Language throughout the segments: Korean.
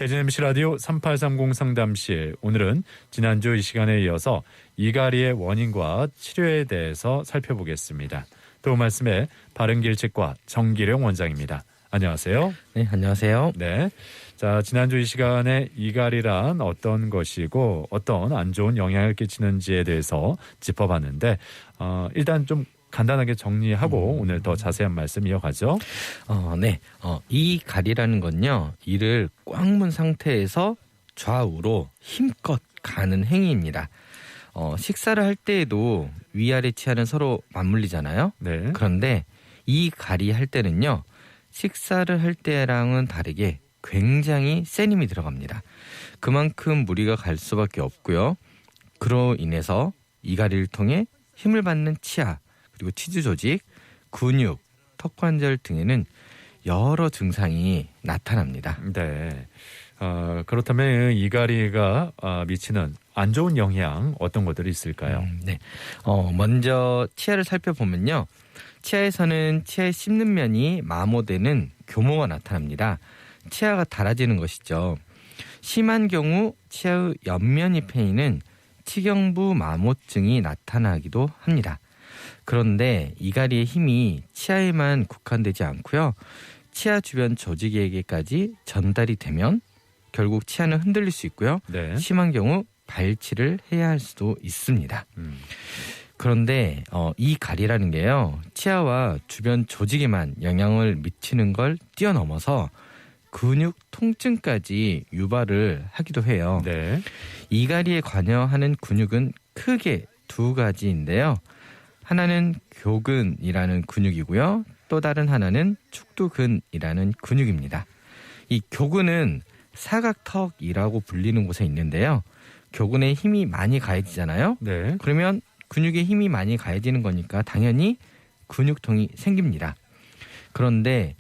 대전 MC 라디오 3830 상담실, 오늘은 지난주 이 시간에 이어서 이갈이의 원인과 치료에 대해서 살펴보겠습니다. 도움 말씀에 바른길치과 정기룡 원장입니다. 안녕하세요. 네, 안녕하세요. 네, 자, 지난주 이 시간에 이갈이란 어떤 것이고 어떤 안 좋은 영향을 끼치는지에 대해서 짚어봤는데 일단 좀 간단하게 정리하고 오늘 더 자세한 말씀 이어가죠. 네. 이 갈이라는 건요, 이를 꽉 문 상태에서 좌우로 힘껏 가는 행위입니다. 식사를 할 때에도 위아래 치아는 서로 맞물리잖아요. 네. 그런데 이 갈이 할 때는요, 식사를 할 때랑은 다르게 굉장히 센 힘이 들어갑니다. 그만큼 무리가 갈 수밖에 없고요. 그로 인해서 이 갈이를 통해 힘을 받는 치아, 그리고 치주 조직, 근육, 턱관절 등에는 여러 증상이 나타납니다. 네. 그렇다면 이갈이가 미치는 안 좋은 영향 어떤 것들이 있을까요? 네. 먼저 치아를 살펴보면요. 치아에서는 치아에 씹는 면이 마모되는 교모가 나타납니다. 치아가 닳아지는 것이죠. 심한 경우 치아의 옆면이 패이는 치경부 마모증이 나타나기도 합니다. 그런데 이갈이의 힘이 치아에만 국한되지 않고요. 치아 주변 조직에게까지 전달이 되면 결국 치아는 흔들릴 수 있고요. 네. 심한 경우 발치를 해야 할 수도 있습니다. 그런데 이 갈이라는 게요, 치아와 주변 조직에만 영향을 미치는 걸 뛰어넘어서 근육 통증까지 유발을 하기도 해요. 네. 이 갈이에 관여하는 근육은 크게 두 가지인데요. 하나는 교근이라는 근육이고요. 또 다른 하나는 축두근이라는 근육입니다. 이 교근은 사각턱이라고 불리는 곳에 있는데요. 교근에 힘이 많이 가해지잖아요. 네. 그러면 근육에 힘이 많이 가해지는 거니까 당연히 근육통이 생깁니다. 그런데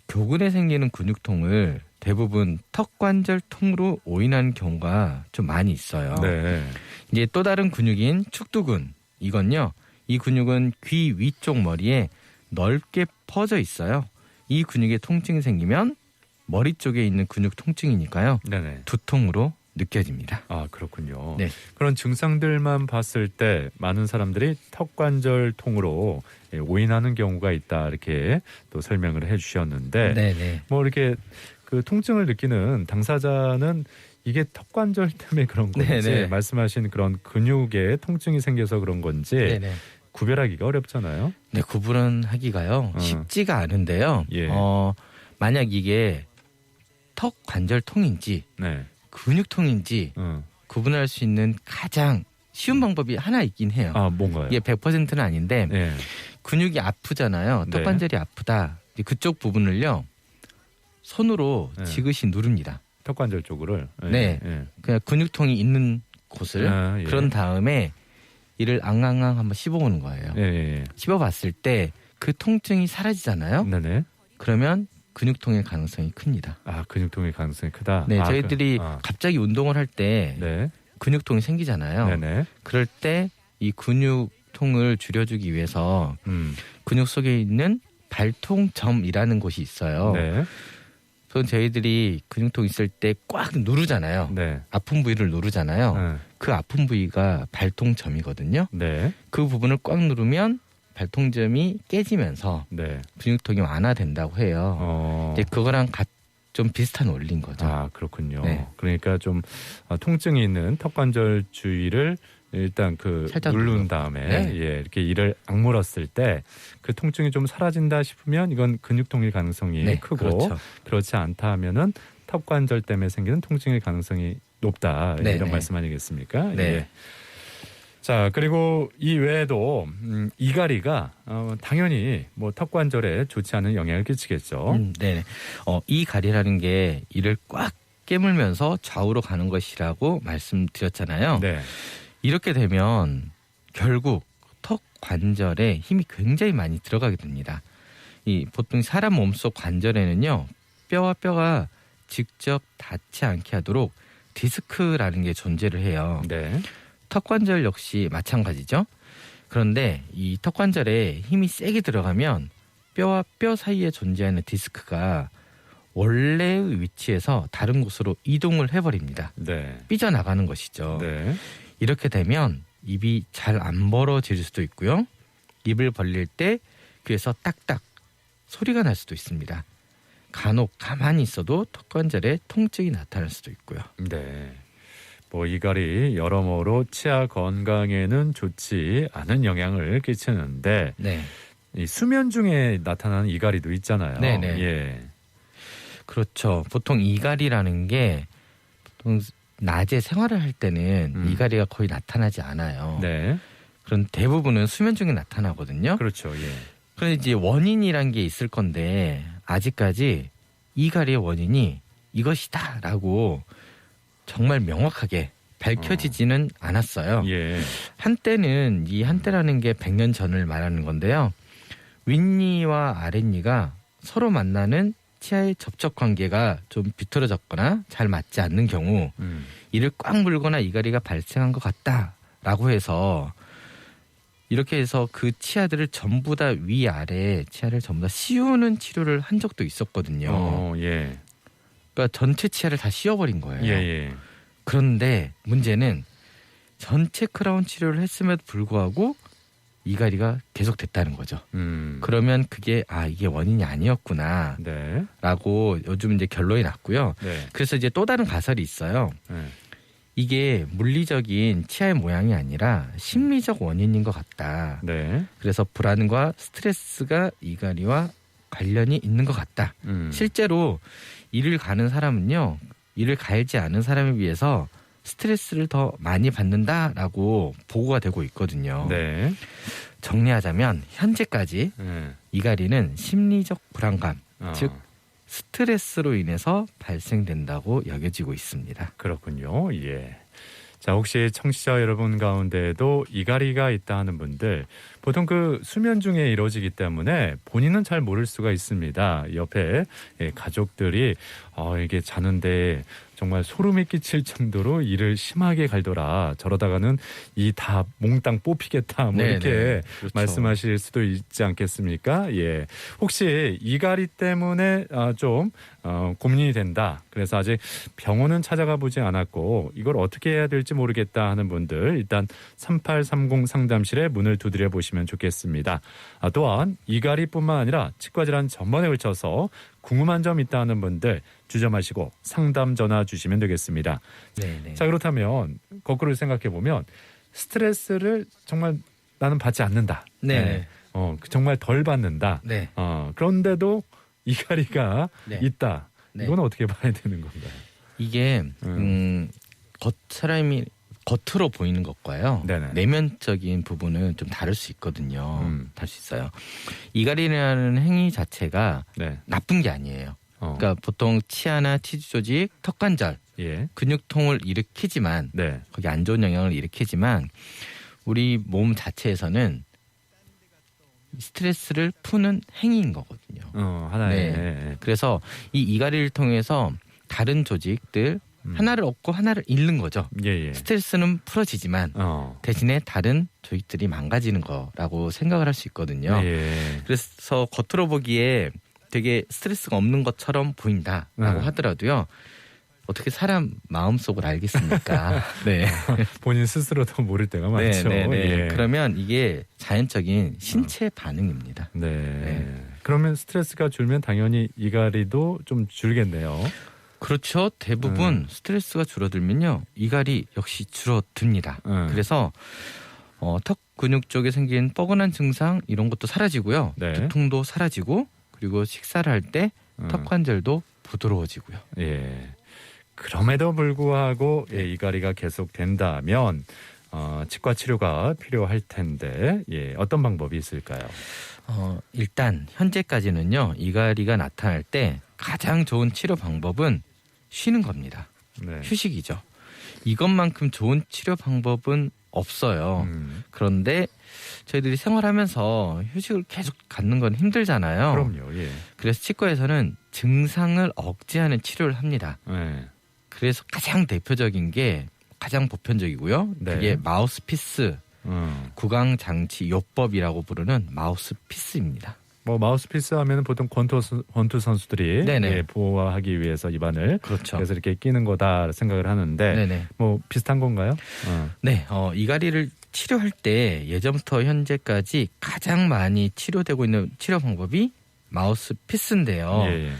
교근에 생기는 근육통을 대부분 턱관절통으로 오인하는 경우가 좀 많이 있어요. 네. 이제 또 다른 근육인 축두근, 이건요, 이 근육은 귀 위쪽 머리에 넓게 퍼져 있어요. 이 근육에 통증이 생기면 머리 쪽에 있는 근육 통증이니까요, 네네. 두통으로 느껴집니다. 아, 그렇군요. 네. 그런 증상들만 봤을 때 많은 사람들이 턱관절통으로 오인하는 경우가 있다, 이렇게 또 설명을 해주셨는데, 네네. 뭐 이렇게 그 통증을 느끼는 당사자는 이게 턱관절 때문에 그런 건지, 네네. 말씀하신 그런 근육에 통증이 생겨서 그런 건지 네네. 구별하기가 어렵잖아요. 네, 구분하기가요 쉽지가 않은데요. 예. 만약 이게 턱 관절통인지 네. 근육통인지 구분할 수 있는 가장 쉬운 방법이 하나 있긴 해요. 아, 뭔가요? 이게 100%는 아닌데, 네. 근육이 아프잖아요. 네. 턱 관절이 아프다. 그쪽 부분을요, 손으로 네. 지그시 누릅니다. 턱관절 쪽을. 네. 예. 그냥 근육통이 있는 곳을. 예. 그런 다음에 이를 앙앙앙 한번 씹어보는 거예요. 예. 씹어봤을 때 그 통증이 사라지잖아요. 네네. 그러면 근육통의 가능성이 큽니다. 아, 근육통의 가능성이 크다. 네, 아, 저희들이 갑자기 운동을 할 때 네. 근육통이 생기잖아요. 네네. 그럴 때 이 근육통을 줄여주기 위해서 근육 속에 있는 발통점이라는 곳이 있어요. 네. 그건 저희들이 근육통 있을 때 꽉 누르잖아요. 네. 아픈 부위를 누르잖아요. 그 아픈 부위가 발통점이거든요. 네. 그 부분을 꽉 누르면 발통점이 깨지면서 네. 근육통이 완화된다고 해요. 이제 그거랑 좀 비슷한 원리인 거죠. 아, 그렇군요. 네. 그러니까 좀 통증이 있는 턱관절 주위를 일단 살짝 누른 다음에 네. 예, 이렇게 이를 악물었을 때 그 통증이 좀 사라진다 싶으면 이건 근육통일 가능성이 네, 크고, 그렇죠. 그렇지 않다 하면은 턱관절 때문에 생기는 통증일 가능성이 높다, 네, 이런 네. 말씀 아니겠습니까? 네. 예. 자, 그리고 이 외에도 이갈이가 당연히 뭐 턱관절에 좋지 않은 영향을 끼치겠죠. 네. 이 갈이라는 게 이를 꽉 깨물면서 좌우로 가는 것이라고 말씀드렸잖아요. 네. 이렇게 되면 결국 턱 관절에 힘이 굉장히 많이 들어가게 됩니다. 이 보통 사람 몸속 관절에는요, 뼈와 뼈가 직접 닿지 않게 하도록 디스크라는 게 존재를 해요. 네. 턱관절 역시 마찬가지죠. 그런데 이 턱관절에 힘이 세게 들어가면 뼈와 뼈 사이에 존재하는 디스크가 원래의 위치에서 다른 곳으로 이동을 해버립니다. 네. 삐져나가는 것이죠. 네. 이렇게 되면 입이 잘 안 벌어질 수도 있고요. 입을 벌릴 때 귀에서 딱딱 소리가 날 수도 있습니다. 간혹 가만히 있어도 턱관절에 통증이 나타날 수도 있고요. 네. 뭐 이갈이 여러모로 치아 건강에는 좋지 않은 영향을 끼치는데 네. 이 수면 중에 나타나는 이갈이도 있잖아요. 네네. 예. 그렇죠. 보통 이갈이라는 게 보통 낮에 생활을 할 때는 이갈이가 거의 나타나지 않아요. 네. 그런 대부분은 수면 중에 나타나거든요. 그렇죠. 예. 그런데 이제 원인이란 게 있을 건데 아직까지 이갈이의 원인이 이것이다라고 정말 명확하게 밝혀지지는 않았어요. 예. 한때는 이 한때라는 게 100년 전을 말하는 건데요. 윗니와 아랫니가 서로 만나는 치아의 접촉 관계가 좀 비틀어졌거나 잘 맞지 않는 경우 이를 꽉 물거나 이갈이가 발생한 것 같다라고 해서 이렇게 해서 그 치아들을 전부 다 위아래 치아를 전부 다 씌우는 치료를 한 적도 있었거든요. 예. 그러니까 전체 치아를 다 씌워버린 거예요. 예, 예. 그런데 문제는 전체 크라운 치료를 했음에도 불구하고 이갈이가 계속됐다는 거죠. 그러면 그게 이게 원인이 아니었구나 네. 라고 요즘 이제 결론이 났고요. 네. 그래서 이제 또 다른 가설이 있어요. 네. 이게 물리적인 치아의 모양이 아니라 심리적 원인인 것 같다. 네. 그래서 불안과 스트레스가 이갈이와 관련이 있는 것 같다. 실제로 일을 가는 사람은요, 일을 갈지 않은 사람에 비해서 스트레스를 더 많이 받는다라고 보고가 되고 있거든요. 네. 정리하자면 현재까지 네. 이갈이는 심리적 불안감, 어, 즉 스트레스로 인해서 발생된다고 여겨지고 있습니다. 그렇군요. 예. 자, 혹시 청취자 여러분 가운데에도 이갈이가 있다 하는 분들, 보통 그 수면 중에 이루어지기 때문에 본인은 잘 모를 수가 있습니다. 옆에 가족들이 이게 자는데 정말 소름이 끼칠 정도로 이를 심하게 갈더라. 저러다가는 이 다 몽땅 뽑히겠다. 뭐 네네. 이렇게 그렇죠. 말씀하실 수도 있지 않겠습니까? 예. 혹시 이갈이 때문에 좀 고민이 된다. 그래서 아직 병원은 찾아가 보지 않았고 이걸 어떻게 해야 될지 모르겠다 하는 분들 일단 3830 상담실에 문을 두드려 보시면 좋겠습니다. 또한 이갈이뿐만 아니라 치과 질환 전반에 걸쳐서 궁금한 점 있다 하는 분들 주저마시고 상담 전화 주시면 되겠습니다. 네네. 자, 그렇다면 거꾸로 생각해 보면 스트레스를 정말 나는 받지 않는다. 네. 정말 덜 받는다. 네. 그런데도 이갈이가 네. 있다. 네. 이건 어떻게 봐야 되는 건가요? 이게 사람이 겉으로 보이는 것과요. 네네. 내면적인 부분은 좀 다를 수 있거든요. 다를 수 있어요. 이갈이라는 행위 자체가 네. 나쁜 게 아니에요. 그러니까 보통 치아나 치주 조직, 턱관절, 예. 근육통을 일으키지만 네. 거기 안 좋은 영향을 일으키지만 우리 몸 자체에서는 스트레스를 푸는 행위인 거거든요. 하나의. 네. 그래서 이 이갈이를 통해서 다른 조직들 하나를 얻고 하나를 잃는 거죠. 예. 스트레스는 풀어지지만 대신에 다른 조직들이 망가지는 거라고 생각을 할 수 있거든요. 예. 그래서 겉으로 보기에 되게 스트레스가 없는 것처럼 보인다라고 하더라도요. 어떻게 사람 마음속을 알겠습니까? 네. 본인 스스로도 모를 때가 많죠. 네. 예. 그러면 이게 자연적인 신체 반응입니다. 네. 그러면 스트레스가 줄면 당연히 이갈이도 좀 줄겠네요. 그렇죠. 대부분 스트레스가 줄어들면요. 이갈이 역시 줄어듭니다. 그래서 턱 근육 쪽에 생긴 뻐근한 증상 이런 것도 사라지고요. 네. 두통도 사라지고 그리고 식사를 할 때 턱관절도 부드러워지고요. 예. 그럼에도 불구하고 이갈이가 계속 된다면 치과 치료가 필요할 텐데 어떤 방법이 있을까요? 일단 현재까지는요. 이갈이가 나타날 때 가장 좋은 치료 방법은 쉬는 겁니다. 네. 휴식이죠. 이것만큼 좋은 치료 방법은 없어요. 그런데 저희들이 생활하면서 휴식을 계속 갖는 건 힘들잖아요. 그럼요. 예. 그래서 치과에서는 증상을 억제하는 치료를 합니다. 네. 그래서 가장 대표적인 게 가장 보편적이고요. 네. 그게 마우스피스, 구강장치 요법이라고 부르는 마우스피스입니다. 뭐 마우스피스 하면은 보통 권투 선수들이 네네. 예, 보호하기 위해서 입안을 그렇죠. 그래서 이렇게 끼는 거다 생각을 하는데 네네. 뭐 비슷한 건가요? 네, 이갈이를 치료할 때 예전부터 현재까지 가장 많이 치료되고 있는 치료 방법이 마우스피스인데요. 예, 예.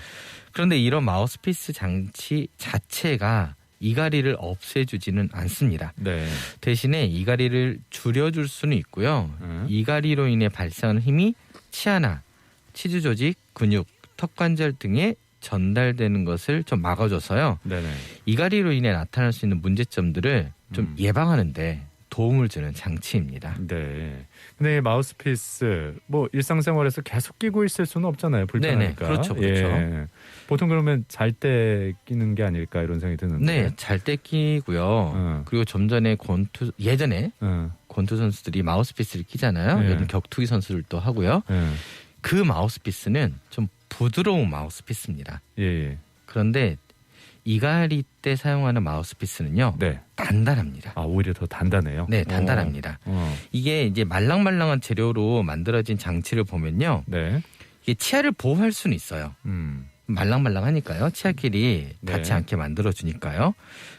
그런데 이런 마우스피스 장치 자체가 이갈이를 없애주지는 않습니다. 네. 대신에 이갈이를 줄여줄 수는 있고요. 이갈이로 인해 발생하는 힘이 치아나 치주 조직, 근육, 턱관절 등에 전달되는 것을 좀 막아줘서요. 네네. 이갈이로 인해 나타날 수 있는 문제점들을 좀 예방하는데 도움을 주는 장치입니다. 네. 근데 마우스피스 뭐 일상생활에서 계속 끼고 있을 수는 없잖아요. 불편하니까. 네네. 그렇죠, 그렇죠. 예. 보통 그러면 잘 때 끼는 게 아닐까 이런 생각이 드는데. 네, 잘 때 끼고요. 그리고 좀 전에 예전에 권투 선수들이 마우스피스를 끼잖아요. 네. 요즘 격투기 선수들도 하고요. 예. 그 마우스피스는 좀 부드러운 마우스피스입니다. 예, 예. 그런데 이갈이 때 사용하는 마우스피스는요. 네. 단단합니다. 아, 오히려 더 단단해요. 네, 단단합니다. 이게 이제 말랑말랑한 재료로 만들어진 장치를 보면요. 네. 이게 치아를 보호할 수는 있어요. 말랑말랑하니까요. 치아끼리 네. 닿지 않게 만들어주니까요.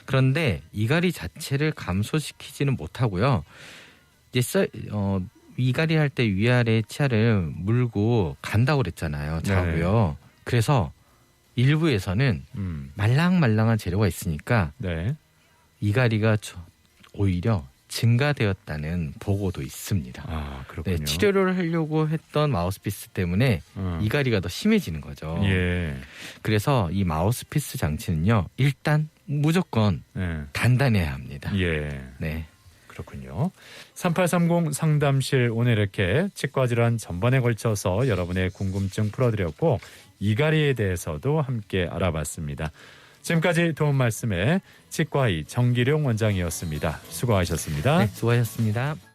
그런데 이갈이 자체를 감소시키지는 못하고요. 이제 이갈이 할 때 위아래 치아를 물고 간다고 그랬잖아요. 자고요. 그래서 일부에서는 말랑말랑한 재료가 있으니까 네. 이갈이가 오히려 증가되었다는 보고도 있습니다. 아, 그렇군요. 네, 치료를 하려고 했던 마우스피스 때문에 이갈이가 더 심해지는 거죠. 예. 그래서 이 마우스피스 장치는요. 일단 무조건 예. 단단해야 합니다. 예. 네. 그렇군요. 3830 상담실 오늘 이렇게 치과 질환 전반에 걸쳐서 여러분의 궁금증 풀어드렸고 이갈이에 대해서도 함께 알아봤습니다. 지금까지 도움 말씀에 치과의 정기룡 원장이었습니다. 수고하셨습니다. 네, 수고하셨습니다.